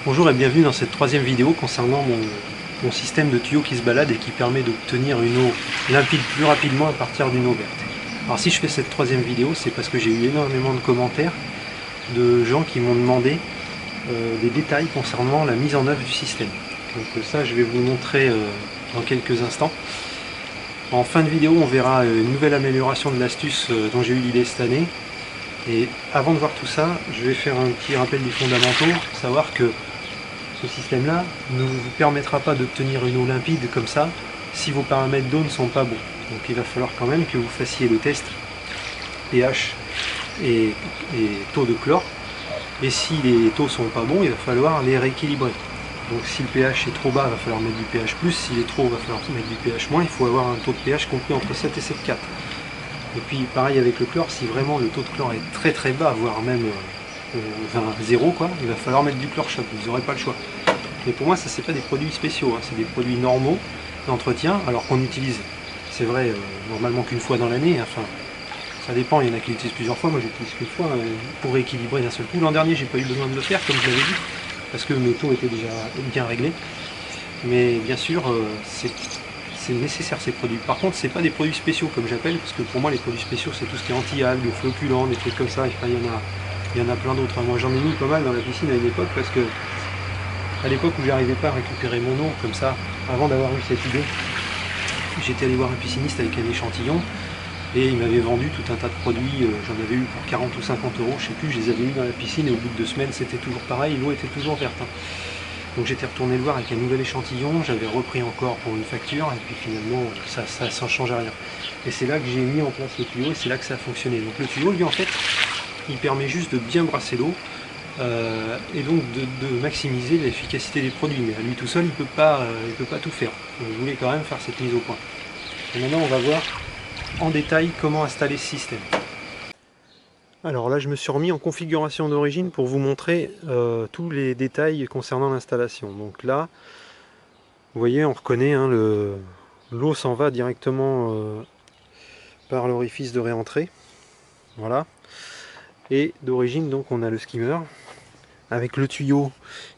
Bonjour et bienvenue dans cette troisième vidéo concernant mon système de tuyau qui se balade et qui permet d'obtenir une eau limpide plus rapidement à partir d'une eau verte. Alors si je fais cette troisième vidéo, c'est parce que j'ai eu énormément de commentaires de gens qui m'ont demandé des détails concernant la mise en œuvre du système. Donc ça je vais vous le montrer dans quelques instants. En fin de vidéo on verra une nouvelle amélioration de l'astuce dont j'ai eu l'idée cette année. Et avant de voir tout ça, je vais faire un petit rappel des fondamentaux, savoir que ce système-là ne vous permettra pas d'obtenir une eau limpide comme ça si vos paramètres d'eau ne sont pas bons. Donc il va falloir quand même que vous fassiez le test pH et taux de chlore. Et si les taux sont pas bons, il va falloir les rééquilibrer. Donc si le pH est trop bas, il va falloir mettre du pH+, s'il est trop haut, il va falloir mettre du pH-, il faut avoir un taux de pH compris entre 7 et 7,4. Et puis pareil avec le chlore, si vraiment le taux de chlore est très très bas, voire même 0 quoi, il va falloir mettre du chlore choc, vous n'aurez pas le choix. Mais pour moi ça c'est pas des produits spéciaux, hein, c'est des produits normaux d'entretien, alors qu'on utilise, c'est vrai, normalement qu'une fois dans l'année, enfin ça dépend, il y en a qui l'utilisent plusieurs fois, moi j'utilise qu'une fois pour rééquilibrer d'un seul coup. L'an dernier j'ai pas eu besoin de le faire comme je l'avais dit, parce que mes taux étaient déjà bien réglés. Mais bien sûr c'est nécessaire ces produits. Par contre c'est pas des produits spéciaux comme j'appelle, parce que pour moi les produits spéciaux c'est tout ce qui est anti-algues, flocculants, des trucs comme ça, enfin, il y en a plein d'autres. Moi j'en ai mis pas mal dans la piscine à une époque, parce que à l'époque où j'arrivais pas à récupérer mon eau comme ça, avant d'avoir eu cette idée, j'étais allé voir un pisciniste avec un échantillon et il m'avait vendu tout un tas de produits, j'en avais eu pour 40 ou 50 euros, je sais plus, je les avais mis dans la piscine et au bout de 2 semaines c'était toujours pareil, l'eau était toujours verte. Donc j'étais retourné le voir avec un nouvel échantillon, j'avais repris encore pour une facture et puis finalement ça ne change rien. Et c'est là que j'ai mis en place le tuyau et c'est là que ça a fonctionné. Donc le tuyau lui en fait il permet juste de bien brasser l'eau et donc de maximiser l'efficacité des produits. Mais à lui tout seul il peut pas tout faire. Donc je voulais quand même faire cette mise au point. Et maintenant on va voir en détail comment installer ce système. Alors là je me suis remis en configuration d'origine pour vous montrer tous les détails concernant l'installation. Donc là vous voyez on reconnaît hein, l'eau s'en va directement par l'orifice de réentrée. Voilà. Et d'origine donc on a le skimmer avec le tuyau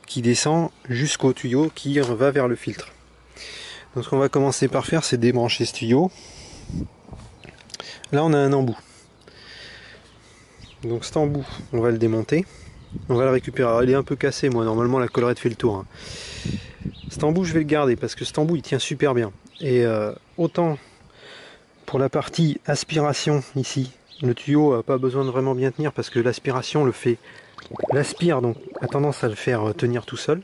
qui descend jusqu'au tuyau qui va vers le filtre. Donc ce qu'on va commencer par faire c'est débrancher ce tuyau. Là on a un embout. Donc cet embout on va le démonter. On va le récupérer. Alors, il est un peu cassé, moi normalement la collerette fait le tour. Hein. Cet embout je vais le garder parce que cet embout il tient super bien. Et autant pour la partie aspiration ici, le tuyau n'a pas besoin de vraiment bien tenir parce que l'aspiration le fait. L'aspire donc a tendance à le faire tenir tout seul.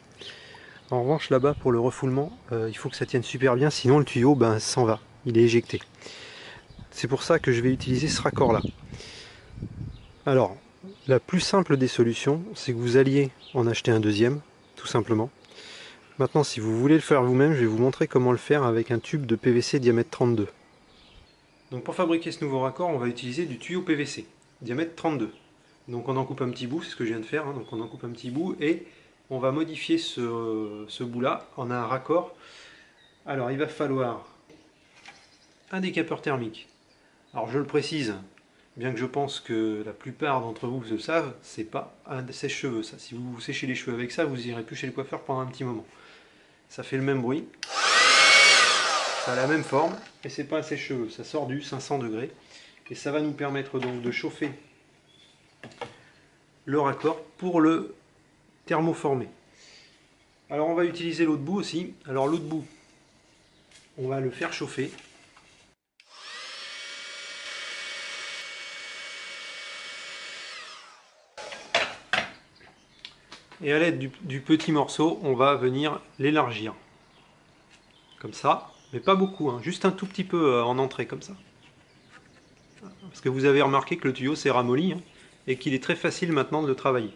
En revanche là-bas pour le refoulement, il faut que ça tienne super bien, sinon le tuyau s'en va, il est éjecté. C'est pour ça que je vais utiliser ce raccord là. Alors, la plus simple des solutions, c'est que vous alliez en acheter un deuxième, tout simplement. Maintenant, si vous voulez le faire vous-même, je vais vous montrer comment le faire avec un tube de PVC diamètre 32. Donc pour fabriquer ce nouveau raccord, on va utiliser du tuyau PVC, diamètre 32. Donc on en coupe un petit bout, c'est ce que je viens de faire, hein. Donc on en coupe un petit bout et on va modifier ce bout-là en un raccord. Alors il va falloir un décapeur thermique. Alors je le précise, bien que je pense que la plupart d'entre vous le savent, c'est pas un sèche-cheveux ça. Si vous vous séchez les cheveux avec ça, vous irez plus chez le coiffeur pendant un petit moment. Ça fait le même bruit, ça a la même forme, et c'est pas un sèche-cheveux, ça sort du 500 degrés. Et ça va nous permettre donc de chauffer le raccord pour le thermoformer. Alors on va utiliser l'autre bout aussi. Alors l'autre bout, on va le faire chauffer. Et à l'aide du petit morceau, on va venir l'élargir. Comme ça, mais pas beaucoup, hein, juste un tout petit peu en entrée comme ça. Parce que vous avez remarqué que le tuyau s'est ramolli hein, et qu'il est très facile maintenant de le travailler.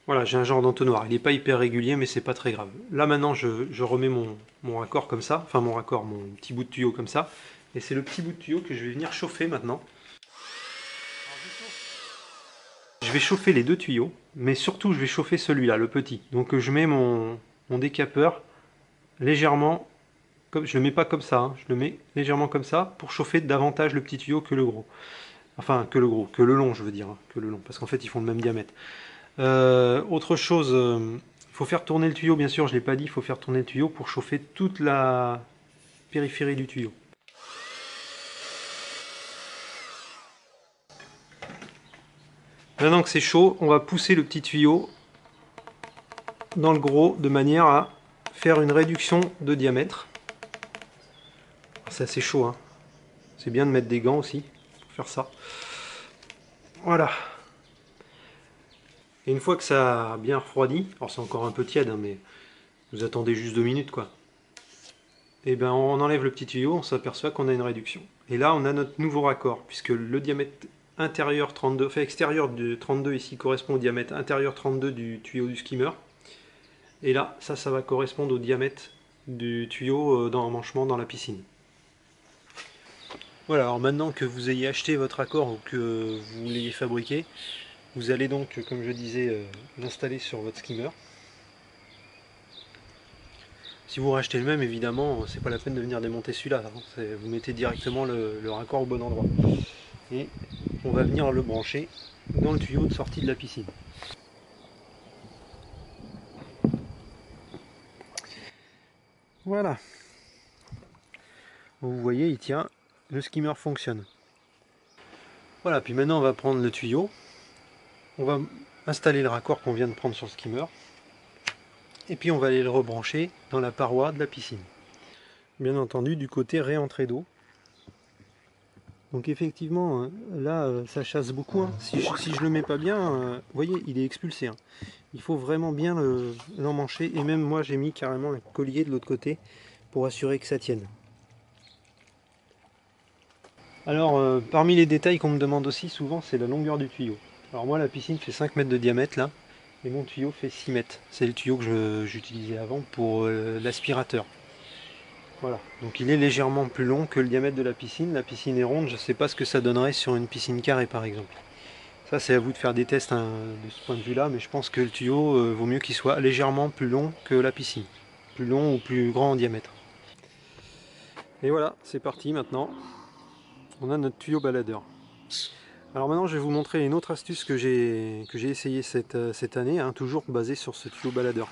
Voilà, j'ai un genre d'entonnoir. Il n'est pas hyper régulier, mais c'est pas très grave. Là maintenant, je remets mon raccord comme ça, enfin mon raccord, mon petit bout de tuyau comme ça. Et c'est le petit bout de tuyau que je vais venir chauffer maintenant. Je vais chauffer les deux tuyaux, mais surtout je vais chauffer celui-là, le petit. Donc je mets mon décapeur légèrement, comme je le mets pas comme ça, hein, je le mets légèrement comme ça pour chauffer davantage le petit tuyau que le gros. Enfin que le gros, que le long je veux dire, hein, que le long, parce qu'en fait ils font le même diamètre. Autre chose Il faut faire tourner le tuyau, bien sûr, je ne l'ai pas dit, il faut faire tourner le tuyau pour chauffer toute la périphérie du tuyau. Maintenant que c'est chaud, on va pousser le petit tuyau dans le gros de manière à faire une réduction de diamètre. C'est assez chaud, hein. C'est bien de mettre des gants aussi pour faire ça. Voilà. Et une fois que ça a bien refroidi, alors c'est encore un peu tiède, hein, mais vous attendez juste 2 minutes quoi. Et ben on enlève le petit tuyau, on s'aperçoit qu'on a une réduction. Et là on a notre nouveau raccord, puisque le diamètre intérieur 32, enfin extérieur de 32 ici correspond au diamètre intérieur 32 du tuyau du skimmer. Et là, ça va correspondre au diamètre du tuyau dans l'emmanchement dans la piscine. Voilà, alors maintenant que vous ayez acheté votre raccord ou que vous l'ayez fabriqué, vous allez donc, comme je disais, l'installer sur votre skimmer. Si vous rachetez le même, évidemment, c'est pas la peine de venir démonter celui-là. Vous mettez directement le raccord au bon endroit. Et on va venir le brancher dans le tuyau de sortie de la piscine. Voilà. Vous voyez, il tient, le skimmer fonctionne. Voilà, puis maintenant on va prendre le tuyau. On va installer le raccord qu'on vient de prendre sur le skimmer. Et puis on va aller le rebrancher dans la paroi de la piscine. Bien entendu du côté réentrée d'eau. Donc effectivement, là ça chasse beaucoup. Hein. Si je le mets pas bien, vous voyez, il est expulsé. Hein. Il faut vraiment bien l'emmancher. Et même moi j'ai mis carrément un collier de l'autre côté pour assurer que ça tienne. Alors parmi les détails qu'on me demande aussi souvent, c'est la longueur du tuyau. Alors moi la piscine fait 5 mètres de diamètre là. Et mon tuyau fait 6 mètres. C'est le tuyau que j'utilisais avant pour l'aspirateur. Voilà. Donc il est légèrement plus long que le diamètre de la piscine. La piscine est ronde, je ne sais pas ce que ça donnerait sur une piscine carrée par exemple. Ça c'est à vous de faire des tests hein, de ce point de vue là, mais je pense que le tuyau vaut mieux qu'il soit légèrement plus long que la piscine. Plus long ou plus grand en diamètre. Et voilà, c'est parti maintenant. On a notre tuyau baladeur. Alors maintenant je vais vous montrer une autre astuce que j'ai essayé cette année, hein, toujours basée sur ce tuyau baladeur.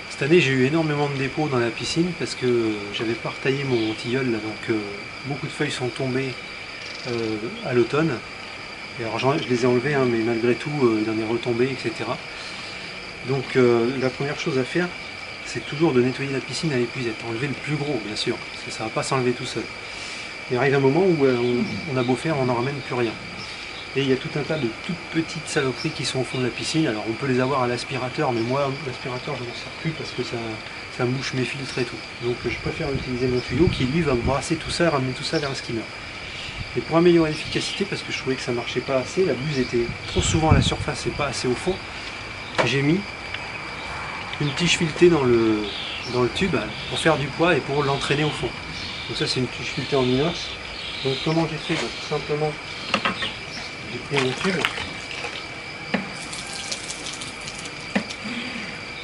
Cette année j'ai eu énormément de dépôts dans la piscine parce que j'avais pas retaillé mon tilleul, là, donc beaucoup de feuilles sont tombées à l'automne. Alors je les ai enlevées, hein, mais malgré tout il en est retombé, etc. Donc la première chose à faire, c'est toujours de nettoyer la piscine à l'épuisette. Enlever le plus gros bien sûr, parce que ça va pas s'enlever tout seul. Il arrive un moment où on a beau faire, on n'en ramène plus rien. Et il y a tout un tas de toutes petites saloperies qui sont au fond de la piscine. Alors on peut les avoir à l'aspirateur, mais moi l'aspirateur je ne m'en sers plus parce que ça mouche mes filtres et tout. Donc je préfère utiliser mon tuyau qui lui va brasser tout ça, ramener tout ça vers le skimmer. Et pour améliorer l'efficacité, parce que je trouvais que ça ne marchait pas assez, la buse était trop souvent à la surface et pas assez au fond, j'ai mis une tige filetée dans le tube pour faire du poids et pour l'entraîner au fond. Donc ça c'est une tige filetée en inox. Donc comment j'ai fait? Tout simplement, j'ai pris mon tube,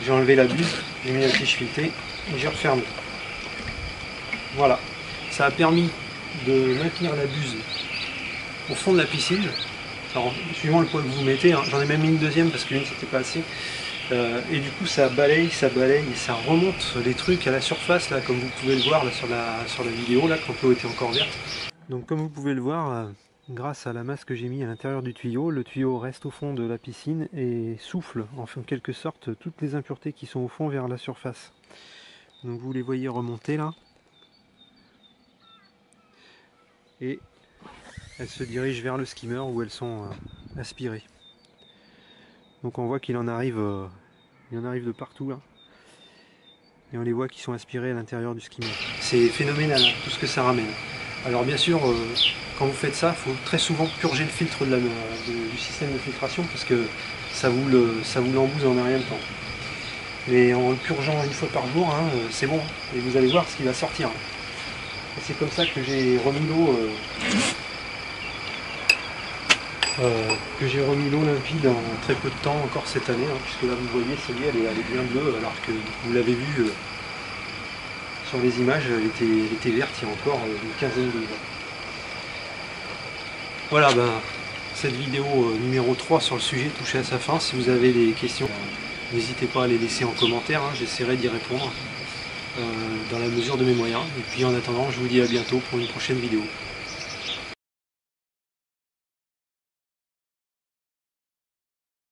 j'ai enlevé la buse, j'ai mis la tige filetée et j'ai refermé. Voilà, ça a permis de maintenir la buse au fond de la piscine. Alors suivant le poids que vous mettez, hein, j'en ai même mis une deuxième parce qu'une c'était pas assez. Et du coup ça balaye et ça remonte les trucs à la surface là, comme vous pouvez le voir là, sur la vidéo là, quand l'eau était encore verte. Donc comme vous pouvez le voir, grâce à la masse que j'ai mis à l'intérieur du tuyau, le tuyau reste au fond de la piscine et souffle en quelque sorte toutes les impuretés qui sont au fond vers la surface. Donc vous les voyez remonter là. Et elles se dirigent vers le skimmer où elles sont aspirées. Donc on voit qu'il en arrive de partout là. Et on les voit qui sont aspirés à l'intérieur du skimmer. C'est phénoménal hein, tout ce que ça ramène. Alors bien sûr, quand vous faites ça, il faut très souvent purger le filtre du système de filtration parce que ça vous l'embouse en un rien de temps. Mais en le purgeant une fois par jour, hein, c'est bon. Et vous allez voir ce qui va sortir. C'est comme ça que j'ai remis l'eau limpide en très peu de temps encore cette année, hein, puisque là vous voyez celle-là elle est bien bleue alors que vous l'avez vu sur les images elle était verte il y a encore une quinzaine de jours. Voilà, cette vidéo numéro 3 sur le sujet touchait à sa fin. Si vous avez des questions, n'hésitez pas à les laisser en commentaire, hein, j'essaierai d'y répondre dans la mesure de mes moyens. Et puis en attendant, je vous dis à bientôt pour une prochaine vidéo.